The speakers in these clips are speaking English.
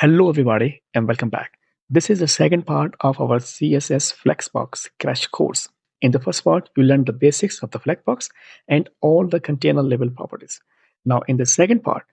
Hello, everybody, and welcome back. This is the second part of our CSS Flexbox crash course. In the first part, you learned the basics of the Flexbox and all the container level properties. Now, in the second part,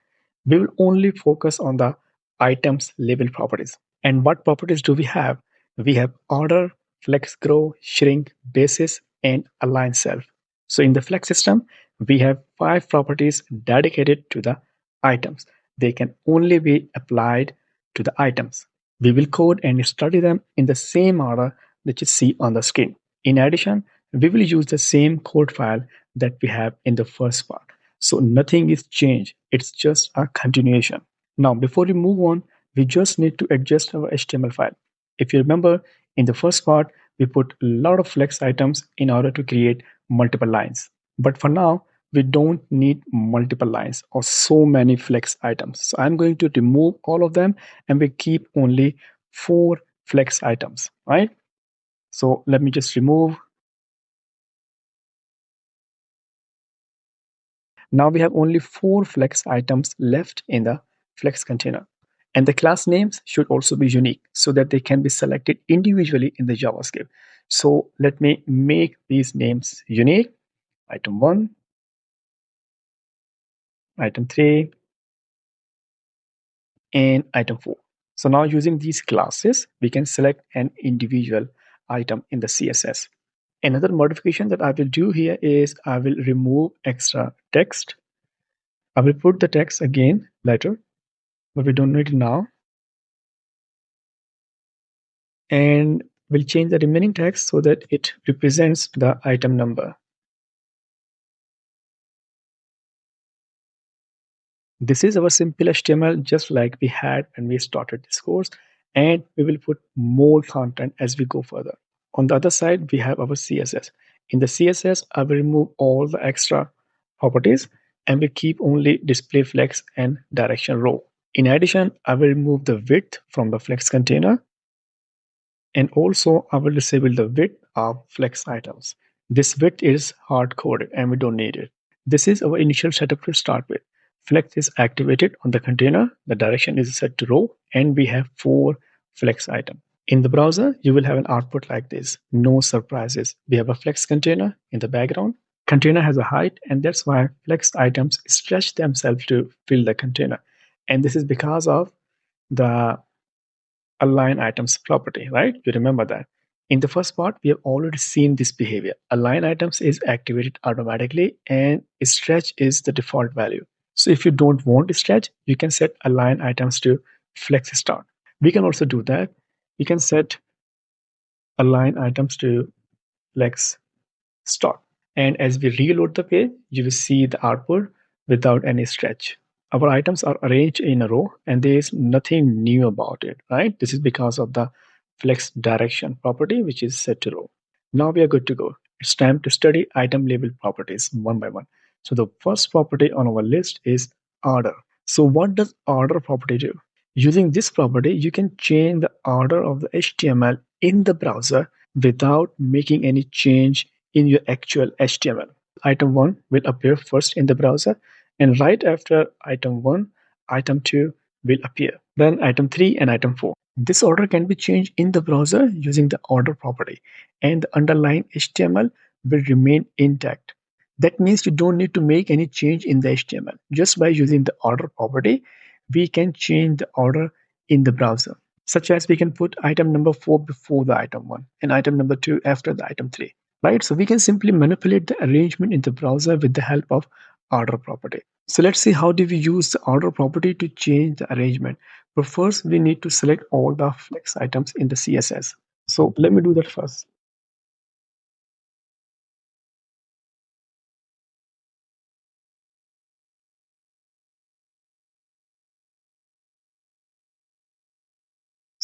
we will only focus on the items level properties. And what properties do we have? We have order, flex grow, shrink, basis, and align self. So in the Flex system, we have 5 properties dedicated to the items. They can only be applied to the items. We will code and study them in the same order that you see on the screen. In addition, we will use the same code file that we have in the first part. So nothing is changed. It's just a continuation. Now, before we move on, we just need to adjust our HTML file. If you remember, in the first part, we put a lot of flex items in order to create multiple lines. But for now, we don't need multiple lines or so many flex items. So I'm going to remove all of them and we keep only 4 flex items, right? So let me just remove. Now we have only 4 flex items left in the flex container. And the class names should also be unique so that they can be selected individually in the JavaScript. So let me make these names unique. Item 1, item 3, and item 4. So now using these classes, we can select an individual item in the CSS. Another modification that I will do here is I will remove extra text. I will put the text again later, but we don't need it now. And we'll change the remaining text so that it represents the item number. This is our simple HTML, just like we had when we started this course, and we will put more content as we go further. On the other side, we have our CSS. In the CSS, I will remove all the extra properties and we keep only display flex and direction row. In addition, I will remove the width from the flex container, and also I will disable the width of flex items. This width is hard coded and we don't need it. This is our initial setup to start with. Flex is activated on the container, the direction is set to row, and we have 4 flex items. In the browser, you will have an output like this. No surprises. We have a flex container in the background. Container has a height, and that's why flex items stretch themselves to fill the container. And this is because of the align items property, right? You remember that. In the first part, we have already seen this behavior. Align items is activated automatically and stretch is the default value. So if you don't want to stretch, you can set align items to flex start. We can also do that. We can set align items to flex start. And as we reload the page, you will see the output without any stretch. Our items are arranged in a row and there is nothing new about it, right? This is because of the flex direction property, which is set to row. Now we are good to go. It's time to study item label properties one by one. So the first property on our list is order. So what does order property do? Using this property, you can change the order of the HTML in the browser without making any change in your actual HTML. Item 1 will appear first in the browser, and right after item 1, item 2 will appear. Then item 3 and item 4. This order can be changed in the browser using the order property, and the underlying HTML will remain intact. That means you don't need to make any change in the HTML. Just by using the order property, we can change the order in the browser. Such as we can put item number 4 before the item 1 and item number 2 after the item 3. Right? So we can simply manipulate the arrangement in the browser with the help of order property. So let's see how do we use the order property to change the arrangement. But first we need to select all the flex items in the CSS. So let me do that first.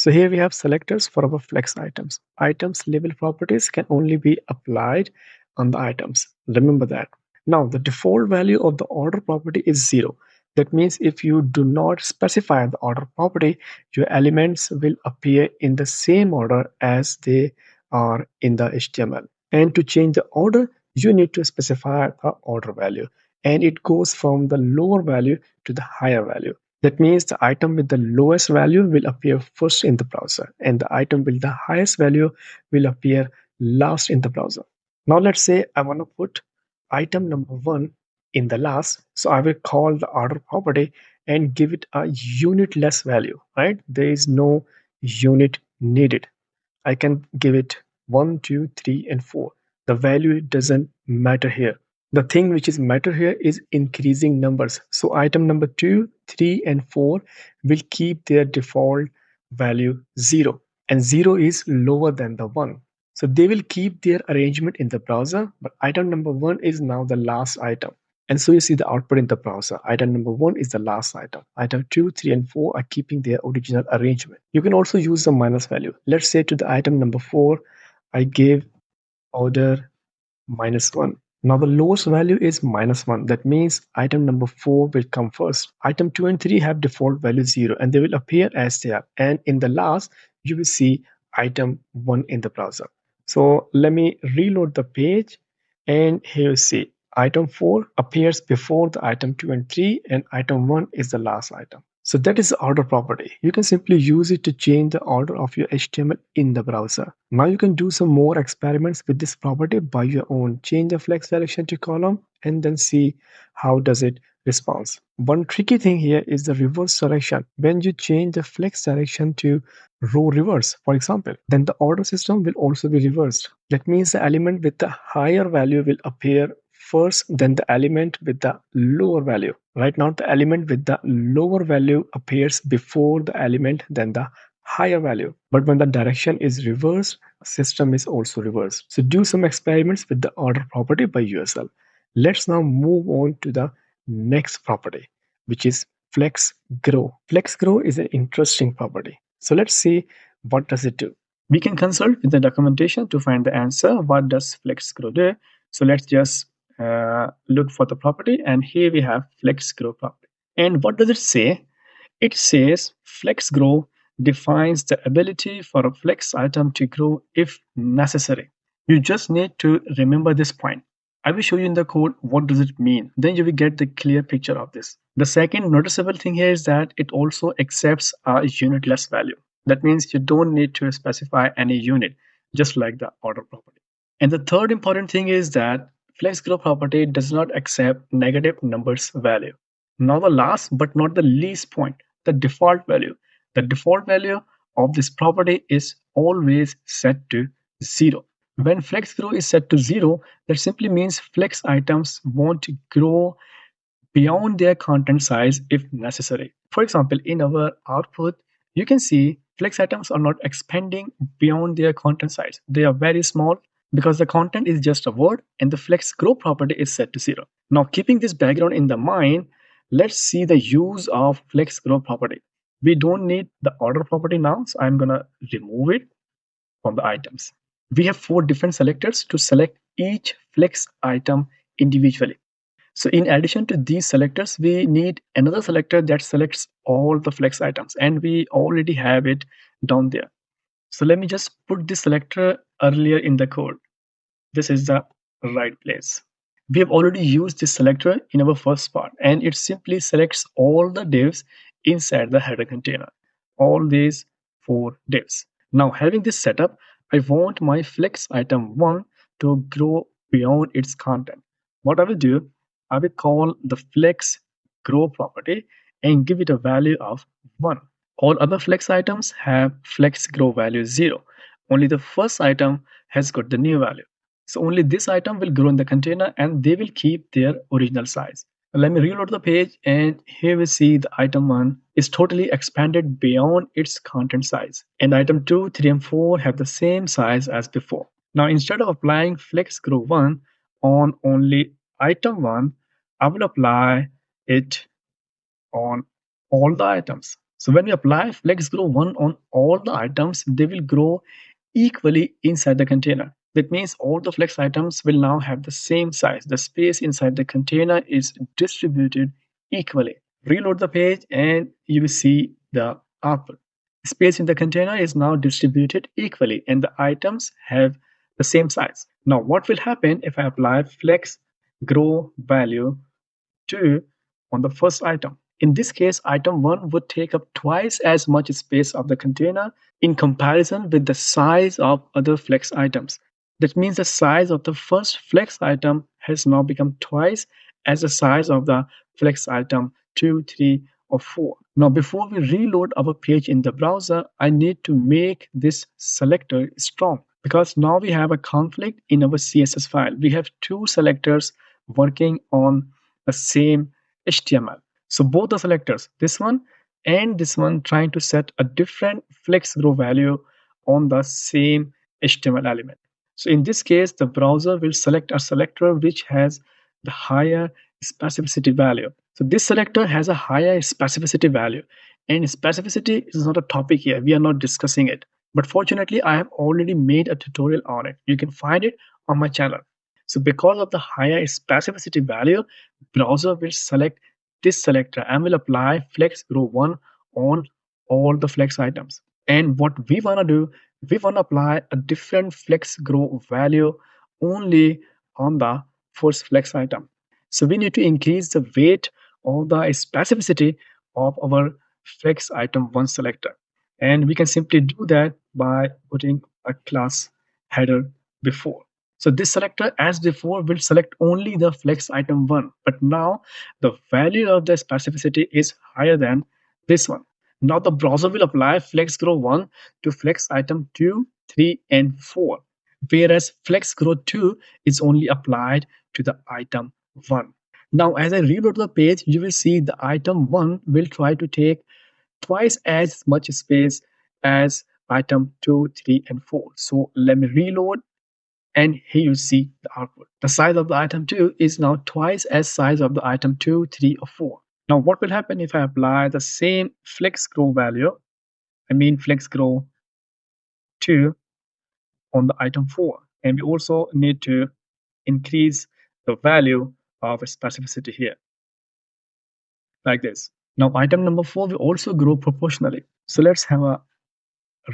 So here we have selectors for our flex items. Items label properties can only be applied on the items. Remember that. Now the default value of the order property is 0. That means if you do not specify the order property, your elements will appear in the same order as they are in the HTML. And to change the order, you need to specify the order value. And it goes from the lower value to the higher value. That means the item with the lowest value will appear first in the browser, and the item with the highest value will appear last in the browser. Now let's say I want to put item number 1 in the last, so I will call the order property and give it a unitless value, right? There is no unit needed. I can give it 1, 2, 3, and 4. The value doesn't matter here. The thing which is matter here is increasing numbers. So item number 2, 3, and 4 will keep their default value 0. And 0 is lower than the 1. So they will keep their arrangement in the browser, but item number 1 is now the last item. And so you see the output in the browser. Item number 1 is the last item. Item 2, 3, and 4 are keeping their original arrangement. You can also use the minus value. Let's say to the item number 4, I gave order -1. Now the lowest value is -1. That means item number 4 will come first. Item 2 and 3 have default value 0 and they will appear as they are. And in the last, you will see item 1 in the browser. So let me reload the page, and here you see item 4 appears before the item 2 and 3, and item 1 is the last item. So that is the order property. You can simply use it to change the order of your HTML in the browser. Now you can do some more experiments with this property by your own. Change the flex direction to column and then see how does it responds. One tricky thing here is the reverse direction. When you change the flex direction to row reverse, for example, then the order system will also be reversed. That means the element with the higher value will appear first, then the element with the lower value. Right now, the element with the lower value appears before the element then the higher value. But when the direction is reversed, system is also reversed. So do some experiments with the order property by yourself. Let's now move on to the next property, which is flex grow. Flex grow is an interesting property. So let's see what does it do. We can consult with the documentation to find the answer. What does flex grow do? So let's just look for the property, and here we have flex grow property. And what does it say? It says flex grow defines the ability for a flex item to grow if necessary. You just need to remember this point. I will show you in the code what does it mean. Then you will get the clear picture of this. The second noticeable thing here is that it also accepts a unitless value. That means you don't need to specify any unit, just like the order property. And the third important thing is that FlexGrow property does not accept negative numbers value. Now the last but not the least point, the default value. The default value of this property is always set to 0. When FlexGrow is set to 0, that simply means flex items won't grow beyond their content size if necessary. For example, in our output, you can see flex items are not expanding beyond their content size. They are very small because the content is just a word and the flex grow property is set to 0. Now, keeping this background in the mind, let's see the use of flex grow property. We don't need the order property now, so I'm going to remove it from the items. We have 4 different selectors to select each flex item individually. So in addition to these selectors, we need another selector that selects all the flex items, and we already have it down there. So let me just put this selector earlier in the code. This is the right place. We have already used this selector in our first part, and it simply selects all the divs inside the header container, all these 4 divs. Now, having this setup, I want my flex item 1 to grow beyond its content. What I will do, I will call the flex grow property and give it a value of 1. All other flex items have flex grow value 0. Only the first item has got the new value. So only this item will grow in the container and they will keep their original size. Let me reload the page, and here we see the item 1 is totally expanded beyond its content size. And item 2, 3, and 4 have the same size as before. Now instead of applying flex grow 1 on only item 1, I will apply it on all the items. So when we apply flex grow 1 on all the items, they will grow equally inside the container. That means all the flex items will now have the same size. The space inside the container is distributed equally. Reload the page and you will see the output. Space in the container is now distributed equally and the items have the same size. Now what will happen if I apply flex grow value 2 on the first item? In this case, item 1 would take up twice as much space of the container in comparison with the size of other flex items. That means the size of the first flex item has now become twice as the size of the flex item 2, 3, or 4. Now, before we reload our page in the browser, I need to make this selector strong because now we have a conflict in our CSS file. We have two selectors working on the same HTML. So both the selectors, this one and this one, trying to set a different flex grow value on the same HTML element. So in this case, the browser will select a selector which has the higher specificity value. So this selector has a higher specificity value, and specificity is not a topic here. We are not discussing it. But fortunately, I have already made a tutorial on it. You can find it on my channel. So because of the higher specificity value, browser will select this selector and will apply flex grow 1 on all the flex items. And what we want to do, we want to apply a different flex grow value only on the first flex item. So we need to increase the weight of the specificity of our flex item 1 selector. And we can simply do that by putting a class header before. So this selector, as before, will select only the flex item 1, but now the value of the specificity is higher than this one. Now the browser will apply flex grow 1 to flex item 2, 3, and 4, whereas flex grow 2 is only applied to the item 1. Now, as I reload the page, you will see the item 1 will try to take twice as much space as item 2, 3, and 4. So let me reload, and here you see the output. The size of the item 2 is now twice as size of the item 2, 3, or 4. Now what will happen if I apply the same flex grow value, flex grow 2 on the item 4, and we also need to increase the value of specificity here, like this. Now item number 4 will also grow proportionally. So let's have a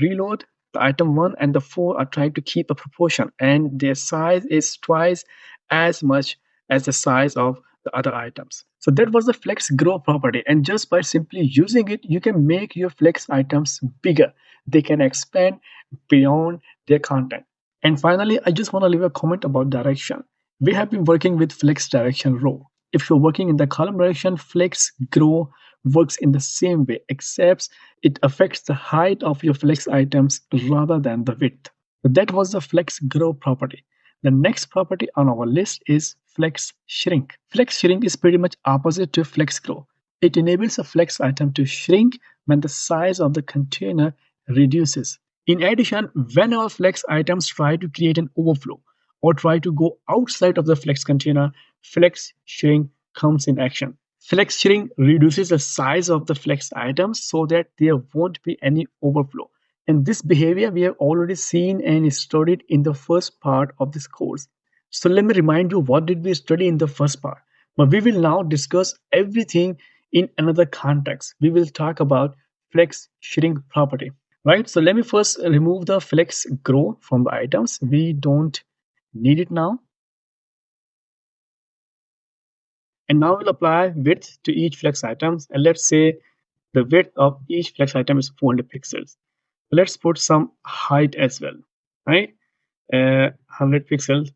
reload. The item 1 and the 4 are trying to keep a proportion, and their size is twice as much as the size of the other items. So that was the flex grow property, and just by simply using it, you can make your flex items bigger. They can expand beyond their content. And finally, I just want to leave a comment about direction. We have been working with flex direction row. If you're working in the column direction, flex grow works in the same way, except it affects the height of your flex items rather than the width. That was the flex grow property. The next property on our list is flex shrink. Flex shrink is pretty much opposite to flex grow. It enables a flex item to shrink when the size of the container reduces. In addition, when our flex items try to create an overflow or try to go outside of the flex container, flex shrink comes in action. Flex shrink reduces the size of the flex items so that there won't be any overflow. And this behavior we have already seen and studied in the first part of this course. So let me remind you, what did we study in the first part? But we will now discuss everything in another context. We will talk about flex shrink property, right? So let me first remove the flex grow from the items. We don't need it now. And now we'll apply width to each flex items. And let's say the width of each flex item is 400 pixels. Let's put some height as well, right? 100 pixels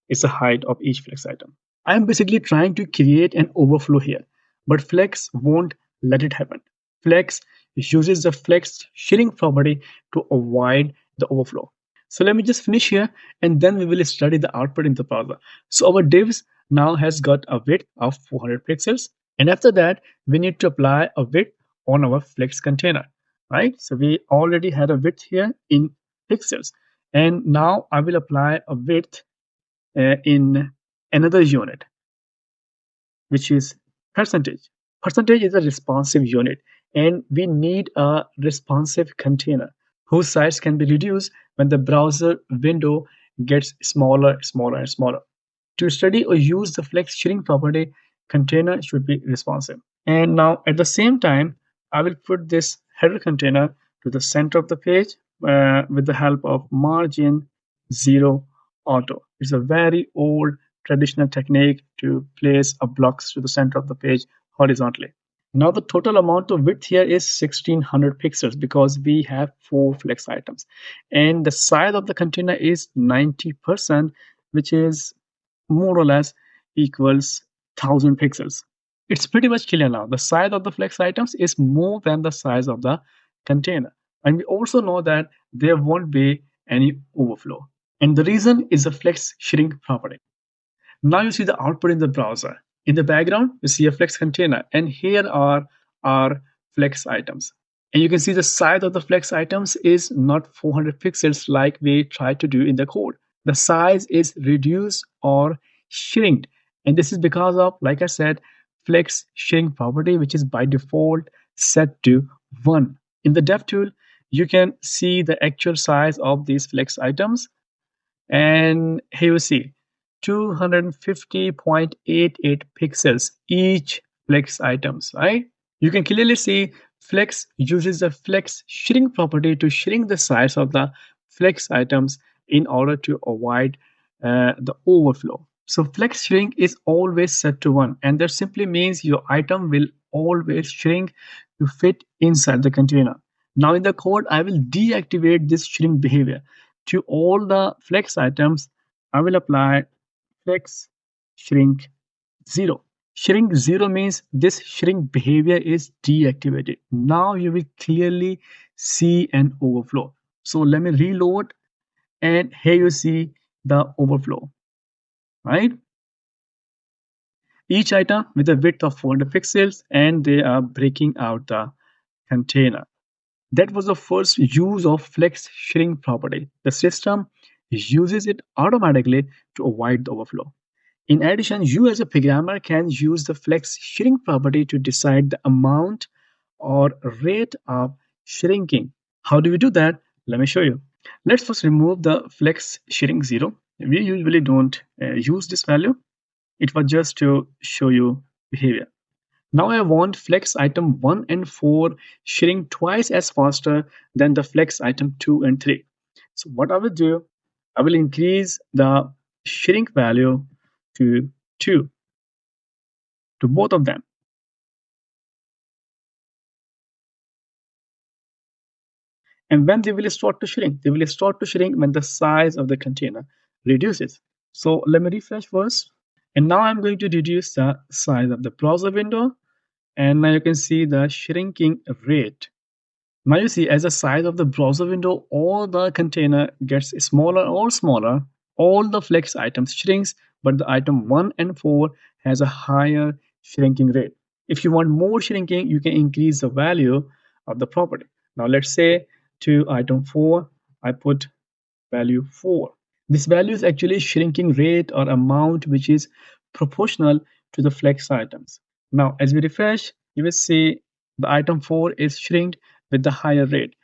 is the height of each flex item. I'm basically trying to create an overflow here, but Flex won't let it happen. Flex uses the flex shrink property to avoid the overflow. So let me just finish here, and then we will study the output in the browser. So our divs now has got a width of 400 pixels, and after that we need to apply a width on our flex container, right? So we already had a width here in pixels, and now I will apply a width in another unit, which is percentage. Percentage is a responsive unit, and we need a responsive container whose size can be reduced when the browser window gets smaller, smaller, and smaller. To study or use the flex shrink property, container should be responsive. And now at the same time, I will put this header container to the center of the page with the help of margin 0 auto. It's a very old traditional technique to place a blocks to the center of the page horizontally. Now the total amount of width here is 1600 pixels because we have 4 flex items. And the size of the container is 90%, which is more or less equals 1000 pixels. It's pretty much clear now. The size of the flex items is more than the size of the container. And we also know that there won't be any overflow. And the reason is the flex shrink property. Now you see the output in the browser. In the background, you see a Flex container, and here are our Flex items. And you can see the size of the Flex items is not 400 pixels like we tried to do in the code. The size is reduced or shrinked. And this is because of, like I said, Flex shrink property, which is by default set to 1. In the Dev tool, you can see the actual size of these Flex items. And here you see 250.88 pixels each flex items, right? You can clearly see flex uses the flex shrink property to shrink the size of the flex items in order to avoid the overflow. So flex shrink is always set to 1, and that simply means your item will always shrink to fit inside the container. Now in the code, I will deactivate this shrink behavior. To all the flex items, I will apply flex shrink 0. Shrink 0 means this shrink behavior is deactivated. Now you will clearly see an overflow. So let me reload, and here you see the overflow, right? Each item with a width of 400 pixels, and they are breaking out the container. That was the first use of flex shrink property. The system uses it automatically to avoid the overflow. In addition, you as a programmer can use the flex shrink property to decide the amount or rate of shrinking. How do we do that? Let me show you. Let's first remove the flex shrink 0. We usually don't use this value. It was just to show you behavior. Now I want flex item 1 and 4 shrink twice as faster than the flex item 2 and 3. So what I will do, I will increase the shrink value to 2 to both of them. And when they will start to shrink? They will start to shrink when the size of the container reduces. So let me refresh first. And now I'm going to reduce the size of the browser window. And now you can see the shrinking rate. Now you see as the size of the browser window, all the container gets smaller or smaller. All the flex items shrinks, but the item 1 and 4 has a higher shrinking rate. If you want more shrinking, you can increase the value of the property. Now let's say to item 4, I put value 4. This value is actually shrinking rate or amount which is proportional to the flex items. Now as we refresh, you will see the item 4 is shrinked with the higher rate.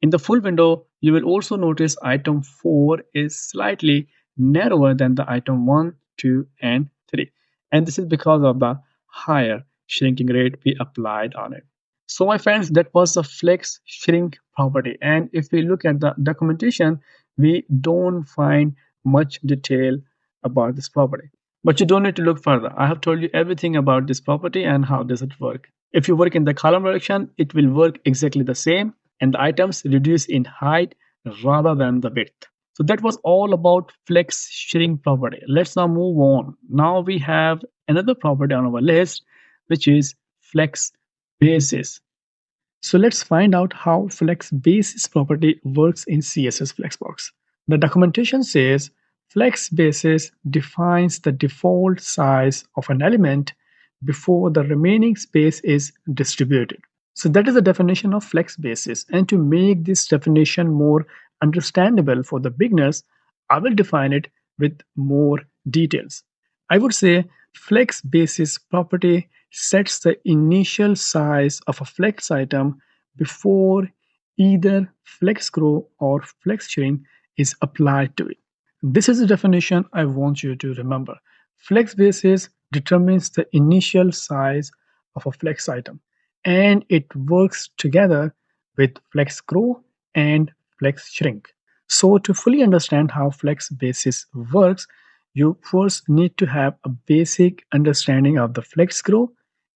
In the full window, you will also notice item 4 is slightly narrower than the item 1, 2, and 3. And this is because of the higher shrinking rate we applied on it. So my friends, that was the flex shrink property. And if we look at the documentation, we don't find much detail about this property. But you don't need to look further. I have told you everything about this property and how does it work. If you work in the column direction, it will work exactly the same, and the items reduce in height rather than the width. So that was all about flex shrink property. Let's now move on. Now we have another property on our list, which is flex basis. So let's find out how flex basis property works in CSS Flexbox. The documentation says flex basis defines the default size of an element before the remaining space is distributed. So that is the definition of flex basis. And to make this definition more understandable for the beginners, I will define it with more details. I would say flex basis property sets the initial size of a flex item before either flex grow or flex shrink is applied to it. This is the definition I want you to remember. Flex basis determines the initial size of a flex item, and it works together with flex grow and flex shrink. So to fully understand how flex basis works, you first need to have a basic understanding of the flex grow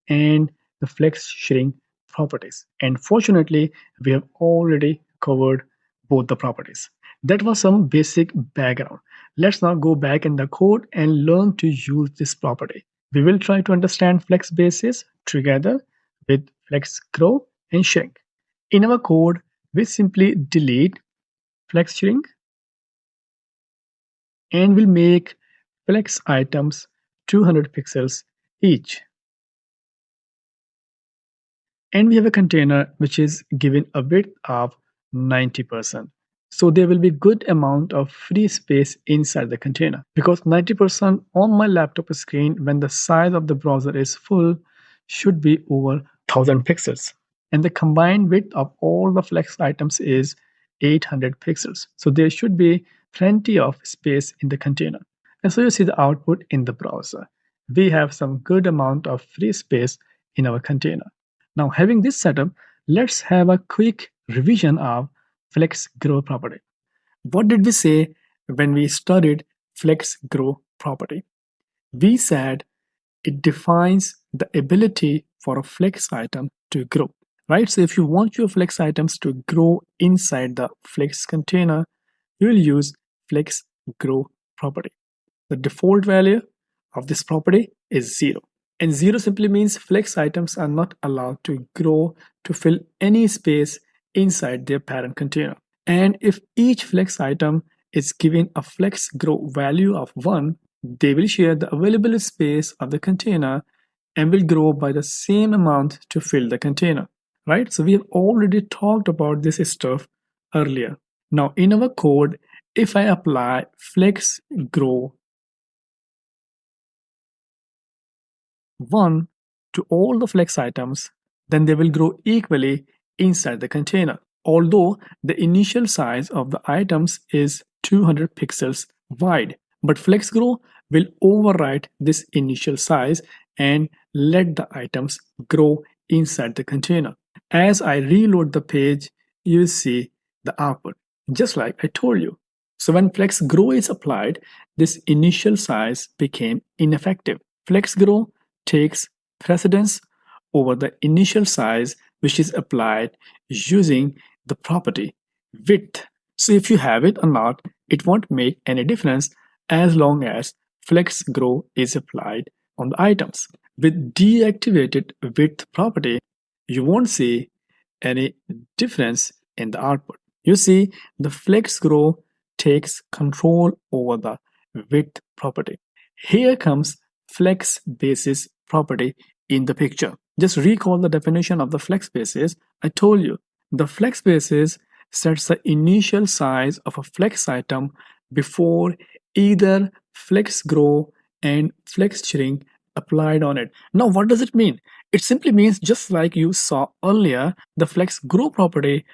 and the flex shrink properties. And fortunately, we have already covered both the properties. That was some basic background. Let's now go back in the code and learn to use this property. We will try to understand flex basis together with flex grow and shrink. In our code, we simply delete flex shrink and will make flex items 200 pixels each. And we have a container which is given a width of 90%. So there will be good amount of free space inside the container, because 90% on my laptop screen when the size of the browser is full should be over 1000 pixels. And the combined width of all the flex items is 800 pixels. So there should be plenty of space in the container. And so you see the output in the browser. We have some good amount of free space in our container. Now, having this setup, let's have a quick revision of flex grow property. What did we say when we studied flex grow property? We said it defines the ability for a flex item to grow, right? So if you want your flex items to grow inside the flex container, you will use flex grow property. The default value of this property is 0. And 0 simply means flex items are not allowed to grow to fill any space inside their parent container. And if each flex item is given a flex grow value of 1, they will share the available space of the container and will grow by the same amount to fill the container, right? So we have already talked about this stuff earlier. Now in our code, if I apply flex grow 1 to all the flex items, then they will grow equally inside the container. Although the initial size of the items is 200 pixels wide, but flex grow will override this initial size and let the items grow inside the container. As I reload the page, you will see the output, just like I told you. So when flex grow is applied, this initial size became ineffective. Flex grow takes precedence over the initial size which is applied using the property width. So if you have it or not, it won't make any difference as long as flex grow is applied on the items. With deactivated width property, you won't see any difference in the output. You see, the flex grow takes control over the width property. Here comes flex basis property in the picture. Just recall the definition of the flex basis. I told you the flex basis sets the initial size of a flex item before either flex grow and flex shrink applied on it. Now what does it mean? It simply means, just like you saw earlier, the flex grow property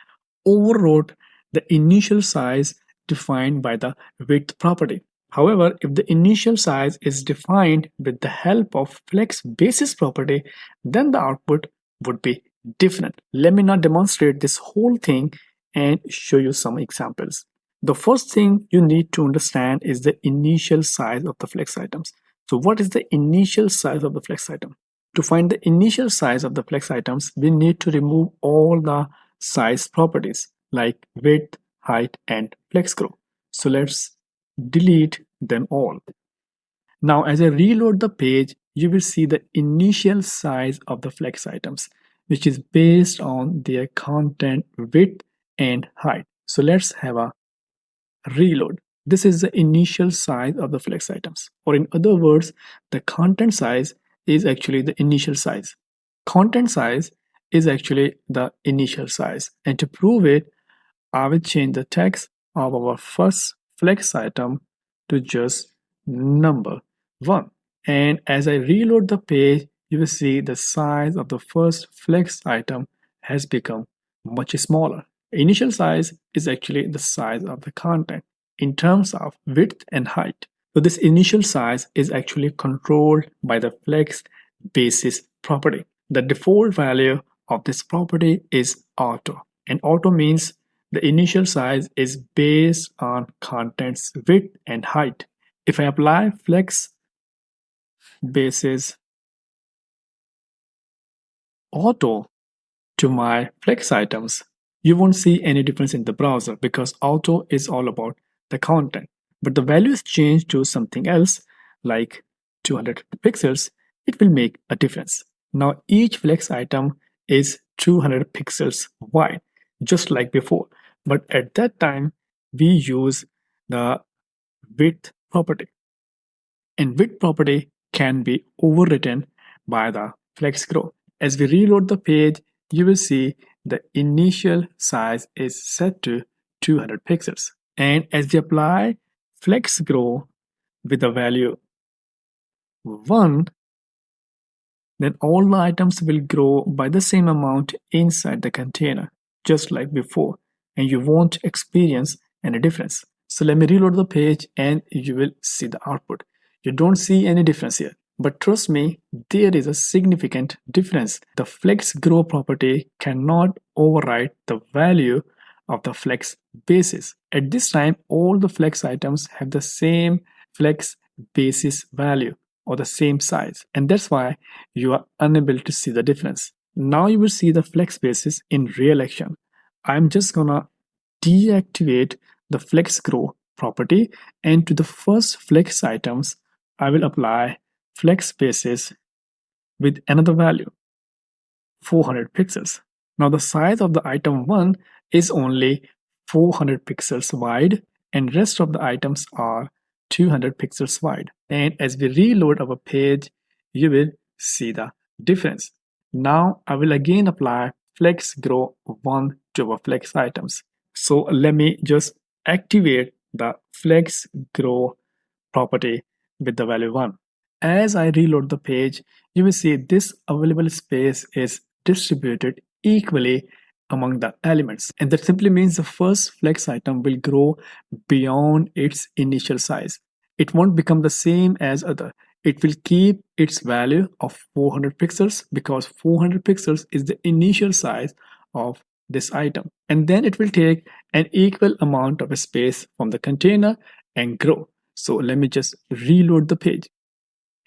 overrode the initial size defined by the width property. However, if the initial size is defined with the help of flex basis property, then the output would be different. Let me now demonstrate this whole thing and show you some examples. The first thing you need to understand is the initial size of the flex items. So what is the initial size of the flex item? To find the initial size of the flex items, we need to remove all the size properties like width, height, and flex grow. So let's delete them all. Now as I reload the page, you will see the initial size of the flex items, which is based on their content width and height. So let's have a reload. This is the initial size of the flex items, or in other words, the content size is actually the initial size. Content size is actually the initial size, and to prove it, I will change the text of our first flex item to just number 1. And as I reload the page, you will see the size of the first flex item has become much smaller. Initial size is actually the size of the content in terms of width and height. So this initial size is actually controlled by the flex basis property. The default value of this property is auto, and auto means the initial size is based on content's width and height. If I apply flex basis auto to my flex items, you won't see any difference in the browser because auto is all about the content. But the value is changed to something else like 200 pixels, it will make a difference. Now each flex item is 200 pixels wide, just like before. But at that time, we use the width property. And width property can be overwritten by the flex grow. As we reload the page, you will see the initial size is set to 200 pixels. And as we apply flex grow with the value 1, then all the items will grow by the same amount inside the container, just like before, and you won't experience any difference. So let me reload the page and you will see the output. You don't see any difference here. But trust me, there is a significant difference. The flex grow property cannot override the value of the flex basis. At this time, all the flex items have the same flex basis value or the same size, and that's why you are unable to see the difference. Now you will see the flex basis in real action. I'm just gonna deactivate the flex grow property, and to the first flex items I will apply flex basis with another value 400 pixels. Now the size of the item 1 is only 400 pixels wide and rest of the items are 200 pixels wide. And as we reload our page, you will see the difference. Now I will again apply flex grow 1 to our flex items. So let me just activate the flex grow property with the value 1. As I reload the page, you will see this available space is distributed equally among the elements. And that simply means the first flex item will grow beyond its initial size. It won't become the same as other. It will keep its value of 400 pixels because 400 pixels is the initial size of this item. And then it will take an equal amount of space from the container and grow. So let me just reload the page.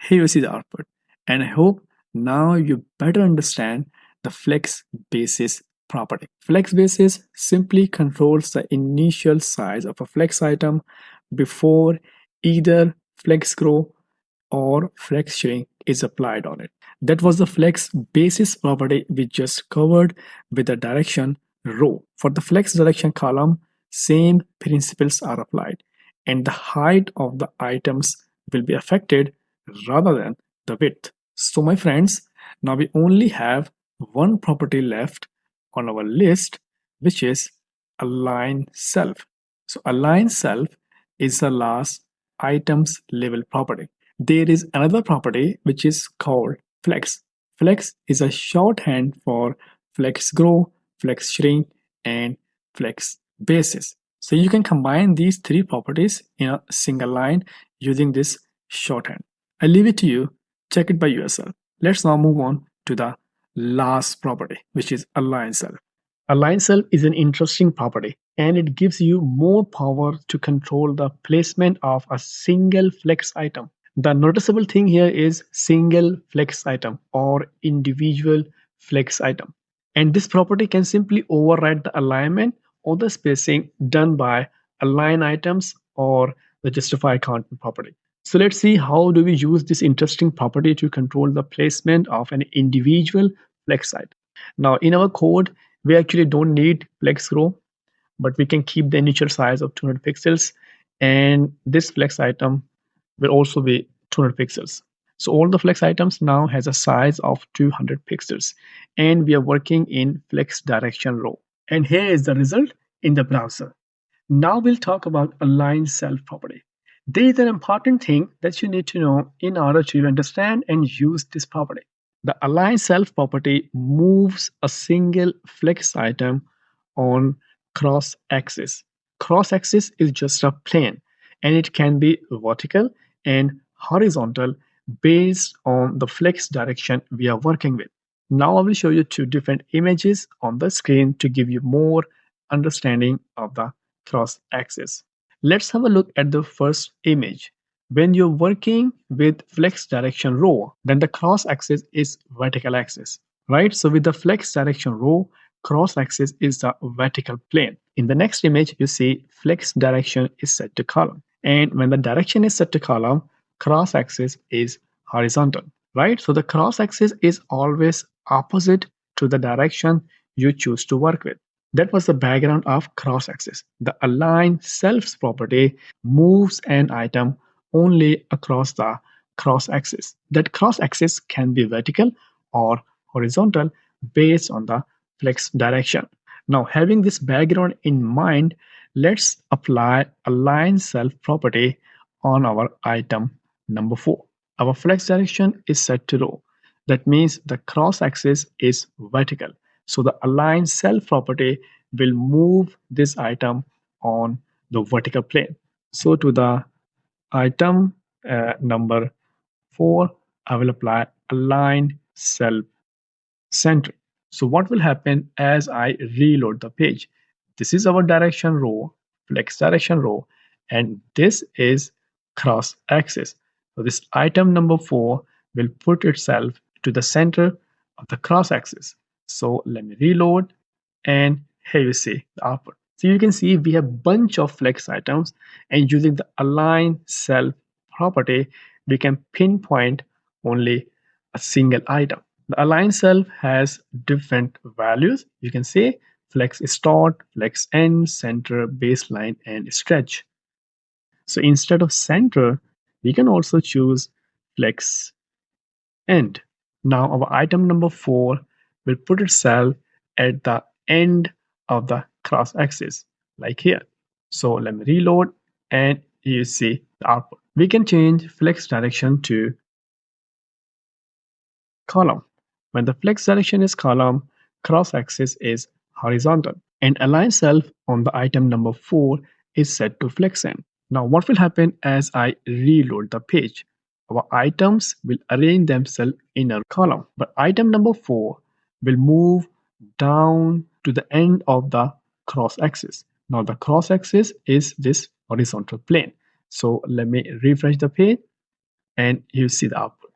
Here you see the output. And I hope now you better understand the flex basis property. Flex basis simply controls the initial size of a flex item before either flex grow or flex shrink is applied on it. That was the flex basis property we just covered with the direction row. For the flex direction column, same principles are applied and the height of the items will be affected rather than the width. So my friends, now we only have one property left on our list, which is align self. So align self is the last items level property. There is another property which is called flex. Flex is a shorthand for flex grow, flex shrink, and flex basis. So you can combine these three properties in a single line using this shorthand. I leave it to you, check it by yourself. Let's now move on to the last property, which is align self. Align self is an interesting property and it gives you more power to control the placement of a single flex item. The noticeable thing here is single flex item or individual flex item. And this property can simply override the alignment or the spacing done by align items or the justify content property. So let's see how do we use this interesting property to control the placement of an individual flex item. Now in our code, we actually don't need flex grow, but we can keep the initial size of 200 pixels and this flex item will also be 200 pixels. So all the flex items now has a size of 200 pixels and we are working in flex direction row. And here is the result in the browser. Now we'll talk about align self property. There is an important thing that you need to know in order to understand and use this property. The align self property moves a single flex item on cross axis. Cross axis is just a plane and it can be vertical and horizontal based on the flex direction we are working with. Now I will show you two different images on the screen to give you more understanding of the cross axis. Let's have a look at the first image. When you're working with flex direction row, then the cross axis is vertical axis. right? So with the flex direction row, cross axis is the vertical plane. In the next image, you see flex direction is set to column. And when the direction is set to column, cross axis is horizontal, right? So the cross axis is always opposite to the direction you choose to work with. That was the background of cross axis. The align self property moves an item only across the cross axis. That cross axis can be vertical or horizontal based on the flex direction. Now, having this background in mind, let's apply align self property on our item number 4. Our flex direction is set to row. That means the cross axis is vertical. So the align self property will move this item on the vertical plane. So to the item number 4, I will apply align self center. So what will happen as I reload the page? This is our direction row, flex direction row, and this is cross axis. So this item number 4 will put itself to the center of the cross axis. So let me reload, and here you see the output. So you can see we have bunch of flex items, and using the align self property, we can pinpoint only a single item. The align self has different values. You can say flex start, flex end, center, baseline, and stretch. So instead of center, we can also choose flex end. Now our item number 4 will put itself at the end of the cross axis, like here. So let me reload, and you see the output. We can change flex direction to column. When the flex direction is column, cross axis is horizontal, and align self on the item number 4 is set to flex end. Now what will happen as I reload the page? Our items will arrange themselves in a column, but item number 4 will move down to the end of the cross axis. Now the cross axis is this horizontal plane. So let me refresh the page, and you see the output,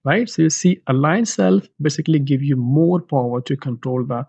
right? So you see align self basically give you more power to control the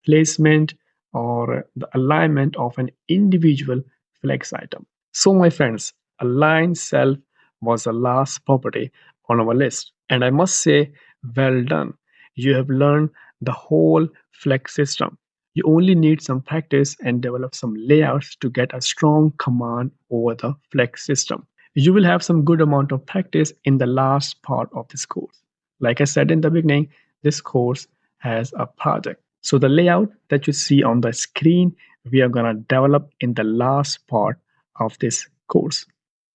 placement or the alignment of an individual flex item. So my friends, align self was the last property on our list, and I must say, well done. You have learned the whole flex system. You only need some practice and develop some layouts to get a strong command over the flex system. You will have some good amount of practice in the last part of this course. Like I said in the beginning, this course has a project. So the layout that you see on the screen, we are going to develop in the last part of this course.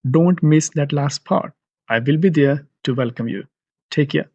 Don't miss that last part. I will be there to welcome you. Take care.